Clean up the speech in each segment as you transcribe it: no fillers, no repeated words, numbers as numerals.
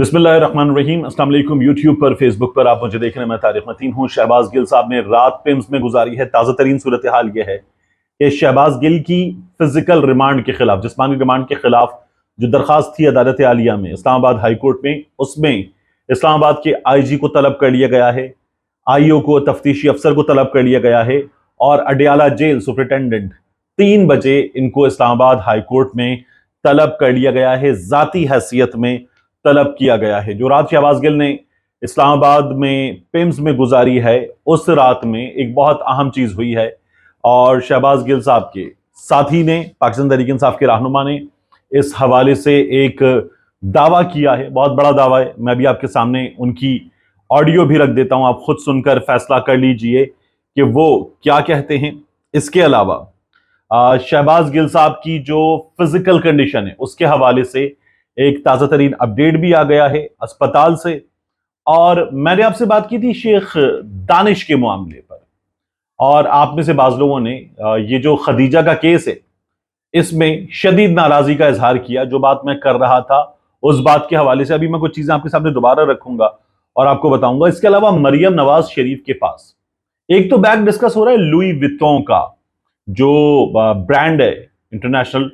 बिस्मिल्लाहिर्रहमानिर्रहीम। अस्सलाम वालेकुम। यूट्यूब पर, फेसबुक पर आप मुझे देख रहे हैं। मैं तारिक मतीन हूँ। शहबाज गिल साहब ने रात पिम्स में गुजारी है। ताज़ा तरीन सूरत हाल यह है कि शहबाज गिल की फिजिकल रिमांड के खिलाफ, जिस्मानी रिमांड के खिलाफ जो दरखास्त थी अदालत आलिया में, इस्लामाबाद हाई कोर्ट में, उसमें इस्लामाबाद के IG को तलब कर लिया गया है, IO को, तफ्तीशी अफसर को तलब कर लिया गया है और अडियाला जेल सुपरिटेंडेंट 3 बजे इनको इस्लामाबाद हाई कोर्ट में तलब कर लिया गया है। जाती हैसियत में तलब किया गया है। जो रात शहबाज गिल ने इस्लामाबाद में पिम्स में गुजारी है, उस रात में एक बहुत अहम चीज हुई है और शहबाज गिल साहब के साथी ने, पाकिस्तान तहरीक इंसाफ के रहनुमा ने इस हवाले से एक दावा किया है। बहुत बड़ा दावा है। मैं भी आपके सामने उनकी ऑडियो भी रख देता हूं, आप खुद सुनकर फैसला कर लीजिए कि वो क्या कहते हैं। इसके अलावा शहबाज गिल साहब की जो फिजिकल कंडीशन है उसके हवाले से एक ताज़ा तरीन अपडेट भी आ गया है अस्पताल से। और मैंने आपसे बात की थी शेख दानिश के मामले पर, और आप में से बाज लोगों ने ये जो खदीजा का केस है इसमें शदीद नाराजगी का इजहार किया। जो बात मैं कर रहा था उस बात के हवाले से अभी मैं कुछ चीजें आपके सामने दोबारा रखूंगा और आपको बताऊंगा। इसके अलावा मरियम नवाज शरीफ के पास एक तो बैग डिस्कस हो रहा है लुई विटों का, जो ब्रांड है, इंटरनेशनल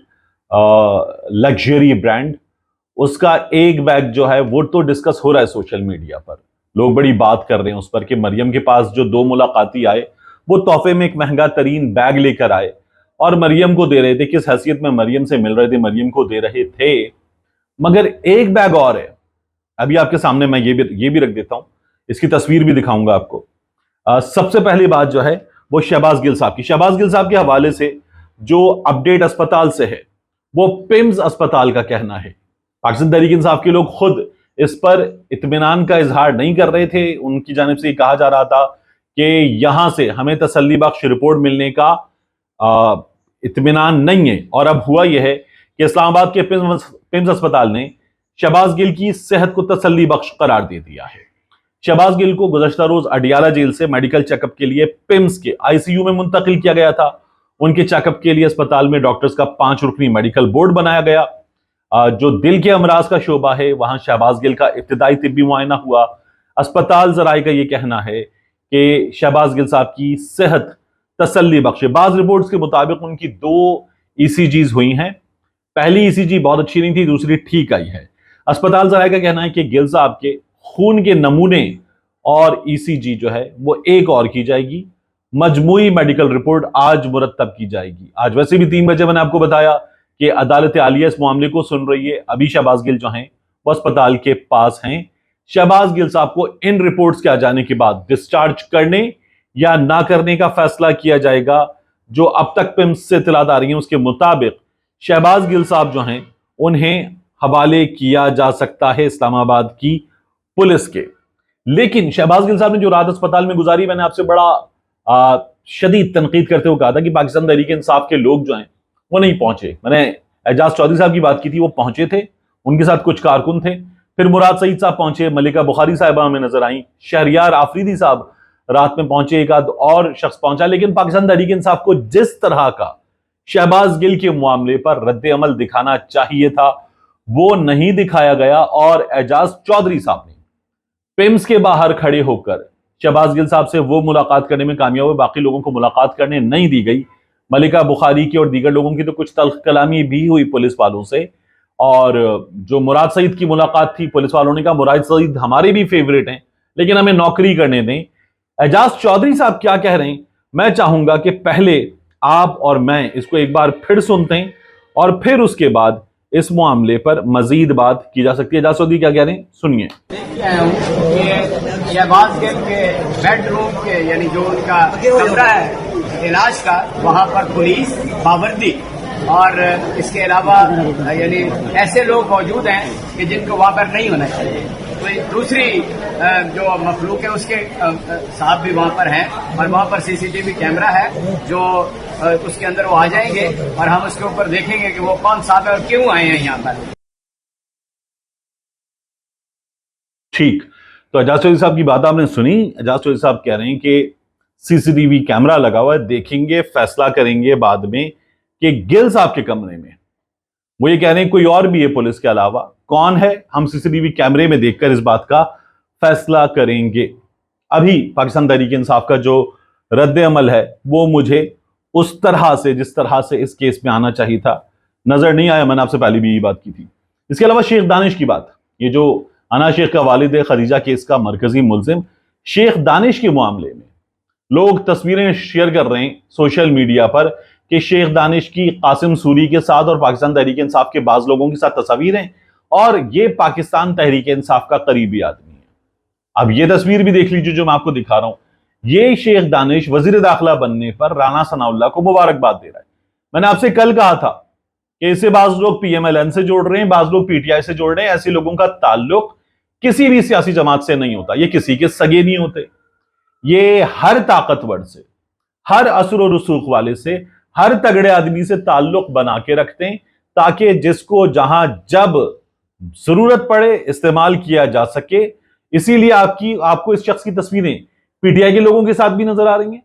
लग्जरी ब्रांड, उसका एक बैग जो है वो तो डिस्कस हो रहा है सोशल मीडिया पर। लोग बड़ी बात कर रहे हैं उस पर कि मरियम के पास जो 2 मुलाकाती आए वो तोहफे में एक महंगा तरीन बैग लेकर आए और मरियम को दे रहे थे। किस हैसियत में मरियम से मिल रहे थे, मरियम को दे रहे थे। मगर एक बैग और है, अभी आपके सामने मैं ये भी रख देता हूं, इसकी तस्वीर भी दिखाऊंगा आपको। सबसे पहली बात जो है वो शहबाज गिल साहब की। शहबाज गिल साहब के हवाले से जो अपडेट अस्पताल से है वो पिम्स अस्पताल का कहना है। पाकिस्तान तहरीक इंसाफ के लोग खुद इस पर इत्मीनान का इजहार नहीं कर रहे थे। उनकी जानिब से कहा जा रहा था कि यहां से हमें तसल्ली बख्श रिपोर्ट मिलने का इत्मीनान नहीं है। और अब हुआ यह है कि इस्लामाबाद के पिम्स अस्पताल ने शहबाज गिल की सेहत को तसल्ली बख्श करार दे दिया है। शहबाज गिल को गुज़श्ता रोज अडियाला जेल से मेडिकल चेकअप के लिए पिम्स के ICU में मुंतकिल किया गया था। उनके चेकअप के लिए अस्पताल में डॉक्टर्स का 5 रुकनी मेडिकल बोर्ड बनाया गया। जो दिल के अमराज का शोबा है वहां शहबाज गिल का इब्तिदाई तिब्बी मुआयना हुआ। अस्पताल जराए का यह कहना है कि शहबाज गिल साहब की सेहत तसल्ली बख्श है। बाज रिपोर्ट्स के मुताबिक उनकी 2 ECGs हुई हैं। पहली ECG बहुत अच्छी नहीं थी, दूसरी ठीक आई है। अस्पताल जराए का कहना है कि गिल साहब के खून के नमूने और ECG जो है वो एक और की जाएगी। मजमूई मेडिकल रिपोर्ट आज मुरतब की जाएगी। आज वैसे भी 3 बजे मैंने आपको बताया कि अदालत आलिया इस मामले को सुन रही है। अभी शहबाज गिल जो हैं वो अस्पताल के पास हैं। शहबाज गिल साहब को इन रिपोर्ट्स के आ जाने के बाद डिस्चार्ज करने या ना करने का फैसला किया जाएगा। जो अब तक पिम्स से इत्तलात आ रही है उसके मुताबिक शहबाज गिल साहब जो हैं उन्हें हवाले किया जा सकता है इस्लामाबाद की पुलिस के। लेकिन शहबाज गिल साहब ने जो रात अस्पताल में गुजारी, मैंने आपसे बड़ा शदीद तनकीद करते हुए कहा था कि पाकिस्तान तहरीक इंसाफ के लोग जो हैं वो नहीं पहुंचे। मैंने एजाज चौधरी साहब की बात की थी, वो पहुंचे थे, उनके साथ कुछ कारकुन थे। फिर मुराद सईद साहब पहुंचे, मलिका बुखारी साहिबा हमें नजर आई, शहरियार आफरीदी साहब रात में पहुंचे, एक आध और शख्स पहुंचा। लेकिन पाकिस्तान तहरीक इंसाफ को जिस तरह का शहबाज गिल के मामले पर रद्द अमल दिखाना चाहिए था वो नहीं दिखाया गया और एजाज चौधरी साहब ने पिम्स के बाहर खड़े होकर शहबाज गिल साहब से वो मुलाकात करने में कामयाब हुए, बाकी लोगों को मुलाकात करने नहीं दी गई। मलिका बुखारी की और दीगर लोगों की तो कुछ तल्ख कलामी भी हुई पुलिस वालों से। और जो मुराद सईद की मुलाकात थी, पुलिस वालों ने कहा मुराद सईद हमारे भी फेवरेट हैं लेकिन हमें नौकरी करने दें। एजाज चौधरी साहब क्या कह रहे हैं, मैं चाहूंगा कि पहले आप और मैं इसको एक बार फिर सुनते हैं और फिर उसके बाद इस मामले पर मजीद बात की जा सकती है। एजाज चौधरी क्या कह रहे हैं, सुनिए। शहबाज गिल के बेडरूम के यानी जो उनका कमरा है इलाज का, वहां पर पुलिस पाबंदी और इसके अलावा यानी ऐसे लोग मौजूद हैं कि जिनको वहां पर नहीं होना चाहिए। तो दूसरी जो मखलूक है उसके साहब भी वहां पर हैं और वहां पर CCTV कैमरा है जो उसके अंदर वो आ जाएंगे और हम उसके ऊपर देखेंगे कि वो कौन साहब है और क्यों आए हैं यहाँ पर। ठीक, तो एजाज चौधरी साहब की बात आपने सुनी। एजाज चौधरी साहब कह रहे हैं कि CCTV कैमरा लगा हुआ है, देखेंगे, फैसला करेंगे बाद में कि गिल साहब के कमरे में, वो ये कह रहे हैं कोई और भी है पुलिस के अलावा, कौन है, हम सीसीटीवी कैमरे में देखकर इस बात का फैसला करेंगे। अभी पाकिस्तान तहरीक इंसाफ का जो रद्द अमल है वो मुझे उस तरह से, जिस तरह से इस केस में आना चाहिए था, नजर नहीं आया। मैंने आपसे पहले भी ये बात की थी। इसके अलावा शेख दानिश की बात, ये जो अना शेख का वालिद खदीजा केस का मरकजी मुलजिम शेख दानिश के मामले में लोग तस्वीरें शेयर कर रहे हैं सोशल मीडिया पर कि शेख दानिश की कासिम सूरी के साथ और पाकिस्तान तहरीक इंसाफ के बाज लोगों के साथ तस्वीरें, और ये पाकिस्तान तहरीक इंसाफ का करीबी आदमी है। अब ये तस्वीर भी देख लीजिए जो मैं आपको दिखा रहा हूं। ये शेख दानिश वजीर दाखिला बनने पर राना सनाउल्लाह को मुबारकबाद दे रहा है। मैंने आपसे कल कहा था कि इसे बाज लोग पीएमएलएन से जोड़ रहे हैं, बाज लोग पीटीआई से जोड़ रहे हैं। ऐसे लोगों का ताल्लुक किसी भी सियासी जमात से नहीं होता, ये किसी के सगे नहीं होते। ये हर ताकतवर से, हर असर और रसूख वाले से, हर तगड़े आदमी से ताल्लुक बना के रखते हैं ताकि जिसको जहां जब जरूरत पड़े इस्तेमाल किया जा सके। इसीलिए आपको इस शख्स की तस्वीरें पीटीआई के लोगों के साथ भी नजर आ रही हैं,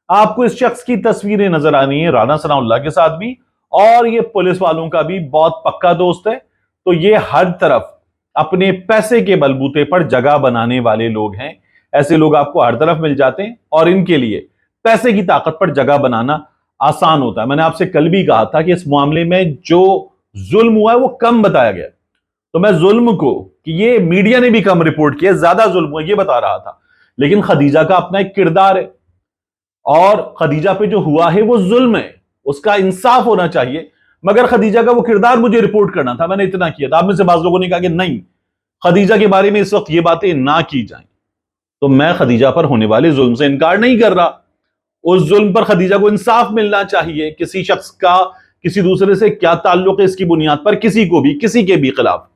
आपको इस शख्स की तस्वीरें नजर आ रही हैं राना सनाउल्लाह के साथ भी, और ये पुलिस वालों का भी बहुत पक्का दोस्त है। तो ये हर तरफ अपने पैसे के बलबूते पर जगह बनाने वाले लोग हैं। ऐसे लोग आपको हर तरफ मिल जाते हैं और इनके लिए पैसे की ताकत पर जगह बनाना आसान होता है। मैंने आपसे कल भी कहा था कि इस मामले में जो जुल्म हुआ है वो कम बताया गया, तो मैं जुल्म को, कि ये मीडिया ने भी कम रिपोर्ट किया, ज्यादा जुल्म हुआ ये बता रहा था। लेकिन खदीजा का अपना एक किरदार है और खदीजा पे जो हुआ है वो जुल्म है, उसका इंसाफ होना चाहिए। मगर खदीजा का वो किरदार मुझे रिपोर्ट करना था, मैंने इतना किया था। आप में से बाज लोगों ने कहा कि नहीं, खदीजा के बारे में इस वक्त ये बातें ना की जाएं, तो मैं खदीजा पर होने वाले जुल्म से इनकार नहीं कर रहा। उस जुल्म पर खदीजा को इंसाफ मिलना चाहिए। किसी शख्स का किसी दूसरे से क्या ताल्लुक है, इसकी बुनियाद पर किसी को भी, किसी के भी खिलाफ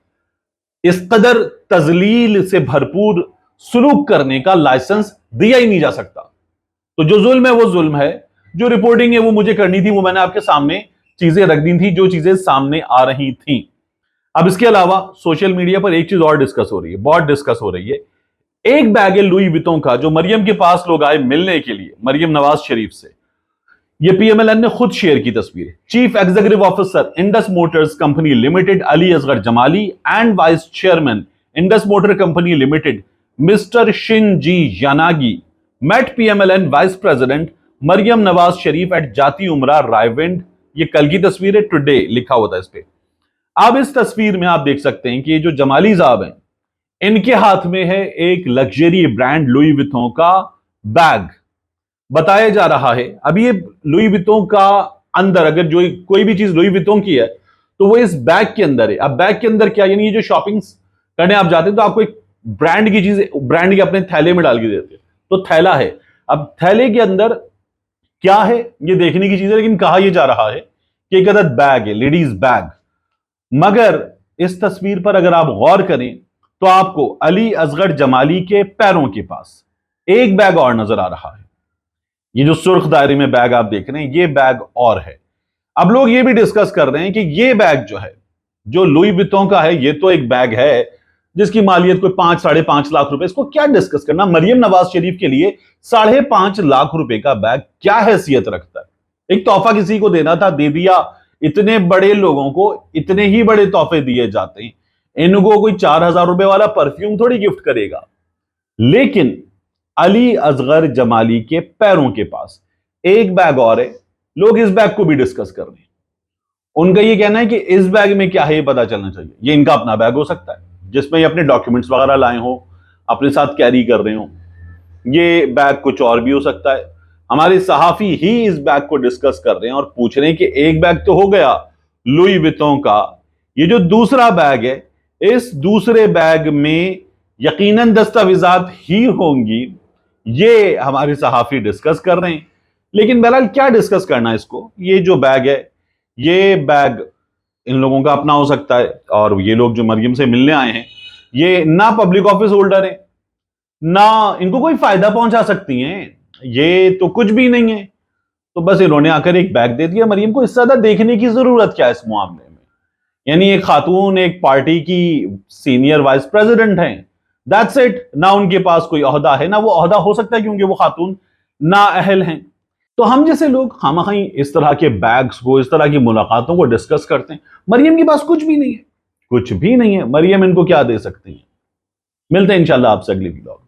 इस कदर तजलील से भरपूर सुलूक करने का लाइसेंस दिया ही नहीं जा सकता। तो जो जुल्म है वो जुल्म है, जो रिपोर्टिंग है वो मुझे करनी थी, वो मैंने आपके सामने चीजें रख दी थी जो चीजें सामने आ रही थी। अब इसके अलावा सोशल मीडिया पर एक चीज और डिस्कस हो रही है, बहुत डिस्कस हो रही है। एक बैग है लुई वितों का जो मरियम के पास लोग आए मिलने के लिए, मरियम नवाज शरीफ से। यह पीएमएलएन ने खुद शेयर की तस्वीर। Chief executive officer Indus Motors company limited Ali Asghar Jamali and vice chairman Indus Motor company limited mister Shinji Yanagi met PMLN vice president Maryam Nawaz Sharif at Jati Umra Raiwind. ये कल की तस्वीर है, टुडे लिखा होता है इस पे। अब इस तस्वीर में आप देख सकते हैं कि ये जो जमाली साहब हैं, इनके हाथ में है एक लग्जरी ब्रांड लुई विथों का बैग। बताया जा रहा है अभी ये लुई विथों का अंदर अगर जो कोई भी चीज लुई विथों की है तो वो इस बैग के अंदर है। अब बैग के अंदर क्या, यानी ये जो शॉपिंग करने आप जाते हैं तो आपको एक ब्रांड की चीज, ब्रांड के अपने थैले में डाल के देते हैं, तो थैला है। अब थैले के अंदर क्या है ये देखने की चीज है, लेकिन कहा यह जा रहा है कि एक अदद बैग है, लेडीज बैग। मगर इस तस्वीर पर अगर आप गौर करें तो आपको अली असगर जमाली के पैरों के पास एक बैग और नजर आ रहा है। ये जो सुर्ख दायरे में बैग आप देख रहे हैं ये बैग और है। अब लोग ये भी डिस्कस कर रहे हैं कि ये बैग जो है, जो लुई वितों का है, ये तो एक बैग है जिसकी मालियत कोई 5-5.5 लाख रुपए, इसको क्या डिस्कस करना। मरियम नवाज शरीफ के लिए 5.5 लाख रुपए का बैग क्या हैसियत रखता है। एक तोहफा किसी को देना था, दे दिया। इतने बड़े लोगों को इतने ही बड़े तोहफे दिए जाते हैं, इनको कोई 4,000 रुपए वाला परफ्यूम थोड़ी गिफ्ट करेगा। लेकिन अली असगर जमाली के पैरों के पास एक बैग और है। लोग इस बैग को भी डिस्कस कर रहे हैं। उनका ये कहना है कि इस बैग में क्या है ये पता चलना चाहिए। ये इनका अपना बैग हो सकता है जिसमें ये अपने डॉक्यूमेंट्स वगैरह लाए हो, अपने साथ कैरी कर रहे हो। ये बैग कुछ और भी हो सकता है। हमारे सहाफी ही इस बैग को डिस्कस कर रहे हैं और पूछ रहे हैं कि एक बैग तो हो गया लुई वितों का, ये जो दूसरा बैग है, इस दूसरे बैग में यकीनन दस्तावेजात ही होंगी। ये हमारे सहाफी डिस्कस कर रहे हैं। लेकिन बहरहाल क्या डिस्कस करना है इसको, ये जो बैग है ये बैग इन लोगों का अपना हो सकता है। और ये लोग जो मरियम से मिलने आए हैं ये ना पब्लिक ऑफिस होल्डर है, ना इनको कोई फायदा पहुंचा सकती हैं, ये तो कुछ भी नहीं है। तो बस इन्होंने आकर एक बैग दे दिया मरियम को। इससे ज्यादा देखने की जरूरत क्या है इस मामले में। यानी एक खातून एक पार्टी की सीनियर वाइस प्रेसिडेंट हैं, दैट्स इट। ना उनके पास कोई ओहदा है, ना वो ओहदा हो सकता है क्योंकि वो खातून ना अहल हैं। तो हम जैसे लोग खामखाई इस तरह के बैग्स को, इस तरह की मुलाकातों को डिस्कस करते हैं। मरियम के पास कुछ भी नहीं है, कुछ भी नहीं है। मरियम इनको क्या दे सकती हैं। मिलते हैं इंशाल्लाह आपसे अगली व्लॉग।